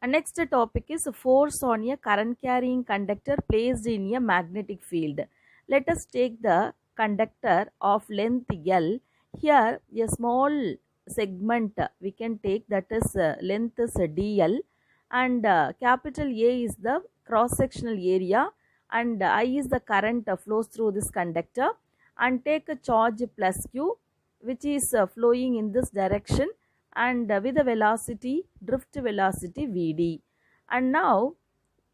Next topic is force on a current carrying conductor placed in a magnetic field. Let us take the conductor of length L. Here a small segment we can take, that is length is dl, and capital A is the cross sectional area, and I is the current flows through this conductor, and take a charge plus q which is flowing in this direction, and with the velocity, drift velocity Vd. And now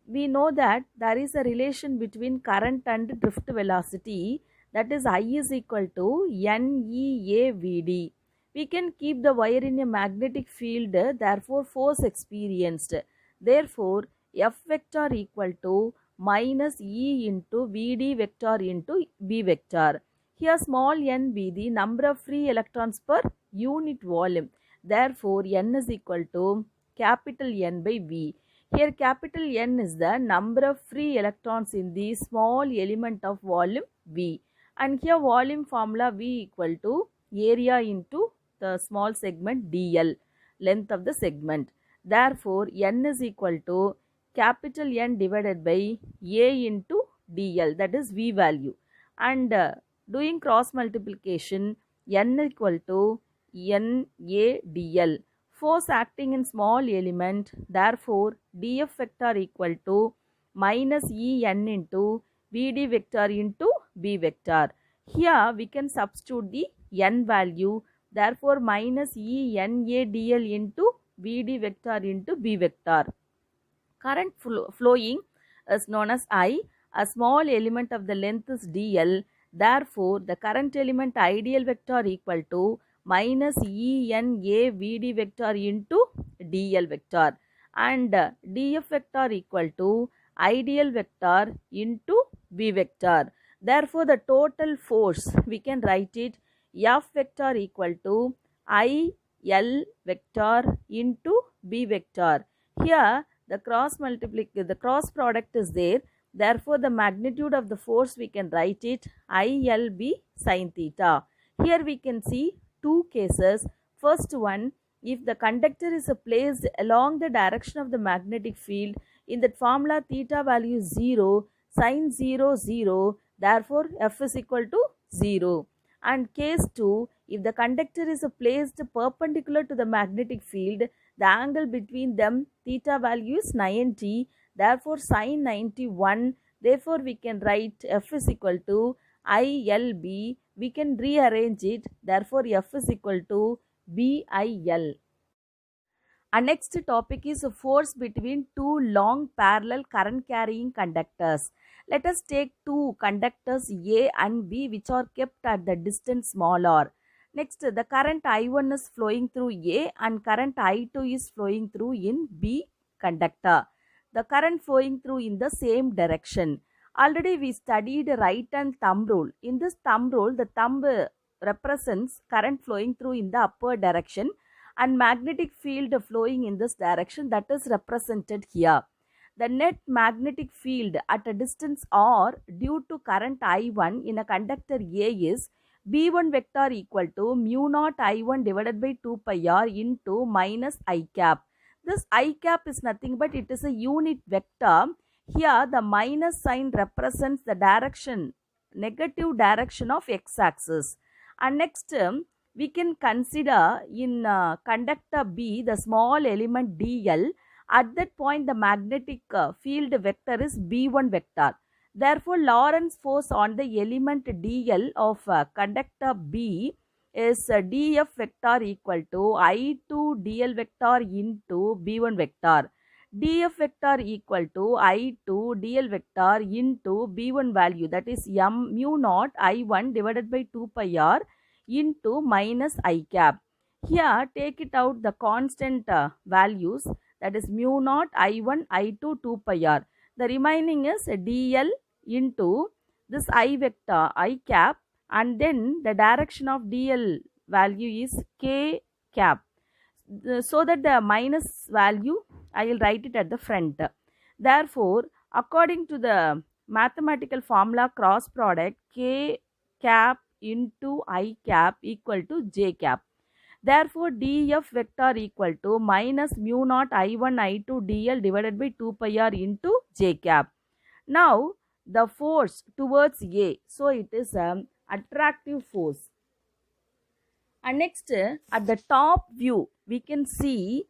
we know that there is a relation between current and drift velocity, that is I is equal to NEAVD. We can keep the wire in a magnetic field, therefore force experienced. Therefore F vector equal to minus E into Vd vector into B vector. Here small n be the number of free electrons per unit volume. Therefore n is equal to capital N by V. Here capital N is the number of free electrons in the small element of volume V, and here volume formula V equal to area into the small segment dl, length of the segment. Therefore N is equal to capital N divided by A into dl, that is V value, and doing cross multiplication, N equal to NA dl. Force acting in small element, therefore df vector equal to minus En into Vd vector into B vector. Here we can substitute the n value, therefore minus ENA dl into Vd vector into B vector. Current flowing is known as I. A small element of the length is dl, therefore the current element ideal vector equal to minus ENA Vd vector into dl vector, and df vector equal to ideal vector into B vector. Therefore the total force we can write it F vector equal to IL vector into B vector. Here the cross product is there, therefore the magnitude of the force we can write it ILB sin theta. Here we can see two cases. First one, if the conductor is placed along the direction of the magnetic field, in that formula theta value is 0, sin 0 0, therefore F is equal to 0. And case 2, if the conductor is placed perpendicular to the magnetic field, the angle between them theta value is 90, therefore sin 91, therefore we can write F is equal to ILB. We can rearrange it, therefore F is equal to BIL. Our next topic is force between two long parallel current carrying conductors. Let us take two conductors A and B which are kept at the distance small r. Next, the current I1 is flowing through A and current I2 is flowing through in B conductor. The current flowing through in the same direction. Already we studied right and thumb rule. In this thumb rule, the thumb represents current flowing through in the upward direction and magnetic field flowing in this direction, that is represented here. The net magnetic field at a distance r due to current I1 in a conductor A is B1 vector equal to mu naught I1 divided by 2 pi r into minus I cap. This I cap is nothing but it is a unit vector. Here the minus sign represents the direction, negative direction of x-axis. And next we can consider in conductor B the small element dl. At that point the magnetic field vector is B1 vector. Therefore Lorentz force on the element dl of conductor B is df vector equal to I2 dl vector into B1 vector. Df vector equal to I2 dl vector into B1 value, that is mu naught I1 divided by 2 pi r into minus I cap. Here take it out the constant values, that is mu naught I1 I2 2 pi r. The remaining is dl into this I vector I cap, and then the direction of dl value is k cap. So that the minus value I will write it at the front. Therefore, according to the mathematical formula cross product, k cap into I cap equal to j cap. Therefore, df vector equal to minus mu naught I1 I2 dl divided by 2 pi r into j cap. Now, the force towards A. So, it is an attractive force. And next, at the top view, we can see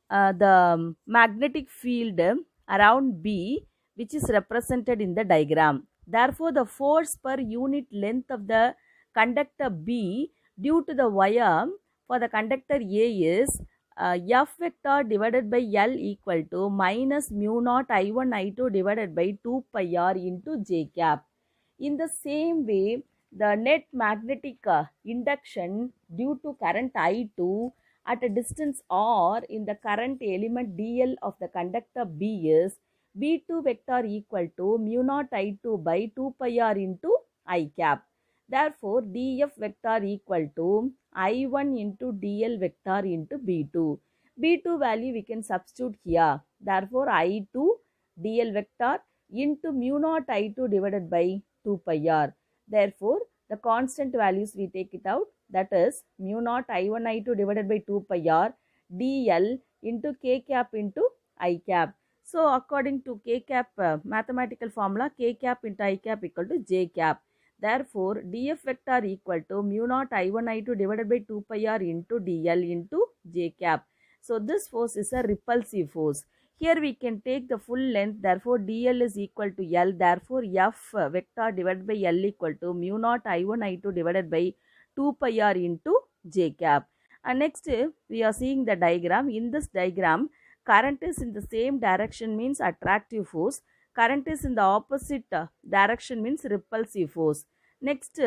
the magnetic field around B, which is represented in the diagram. Therefore, the force per unit length of the conductor B due to the wire for the conductor A is F vector divided by L equal to minus mu naught I1 I2 divided by 2 pi r into j cap. In the same way, the net magnetic induction due to current I2 at a distance r in the current element dl of the conductor B is B2 vector equal to mu naught I2 by 2 pi r into I cap. Therefore, df vector equal to I1 into dl vector into B2. B2 value we can substitute here. Therefore, I2 dl vector into mu naught I2 divided by 2 pi r. Therefore, the constant values we take it out, that is mu naught I1 I2 divided by 2 pi r dl into k cap into I cap. So, according to k cap mathematical formula, k cap into I cap equal to j cap. Therefore, df vector equal to mu naught I1 I2 divided by 2 pi r into dl into j cap. So, this force is a repulsive force. Here we can take the full length, therefore dl is equal to L, therefore F vector divided by L equal to mu naught I1 I2 divided by 2 pi r into j cap. And next we are seeing the diagram. In this diagram, current is in the same direction means attractive force, current is in the opposite direction means repulsive force. Next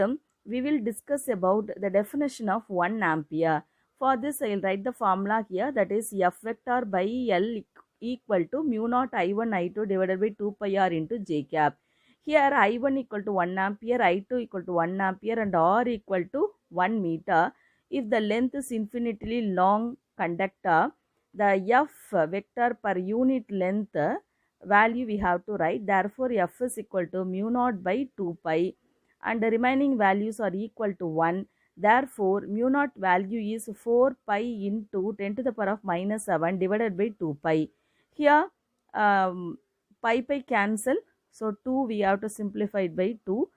we will discuss about the definition of 1 ampere. For this I will write the formula here, that is F vector by L equal to mu naught I1 I2 divided by 2 pi r into j cap. Here I1 equal to 1 ampere, I2 equal to 1 ampere and r equal to 1 meter. If the length is infinitely long conductor, the F vector per unit length value we have to write. Therefore, F is equal to mu naught by 2 pi and the remaining values are equal to 1. Therefore, mu naught value is 4 pi into 10 to the power of minus 7 divided by 2 pi. Here, pi cancel. So, 2 we have to simplify it by 2.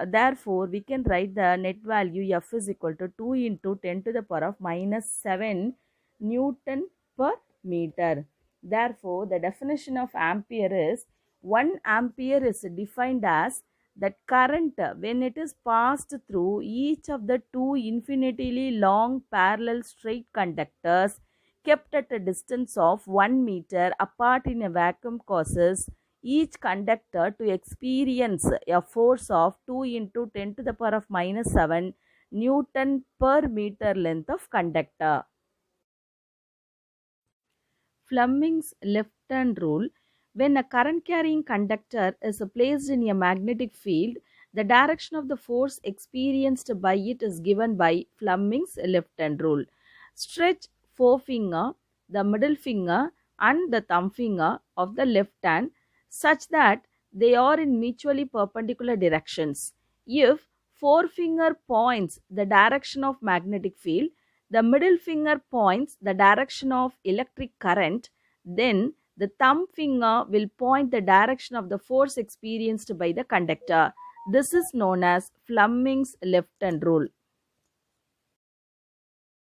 Therefore, we can write the net value F is equal to 2 into 10 to the power of minus 7 Newton per meter. Therefore, the definition of ampere is 1 ampere is defined as that current when it is passed through each of the two infinitely long parallel straight conductors kept at a distance of 1 meter apart in a vacuum causes each conductor to experience a force of 2 into 10 to the power of minus 7 Newton per meter length of conductor. Fleming's left-hand rule. When a current-carrying conductor is placed in a magnetic field, the direction of the force experienced by it is given by Fleming's left-hand rule. Stretch forefinger, the middle finger and the thumb finger of the left hand such that they are in mutually perpendicular directions. If forefinger points the direction of magnetic field, the middle finger points the direction of electric current, then the thumb finger will point the direction of the force experienced by the conductor. This is known as Fleming's left-hand rule.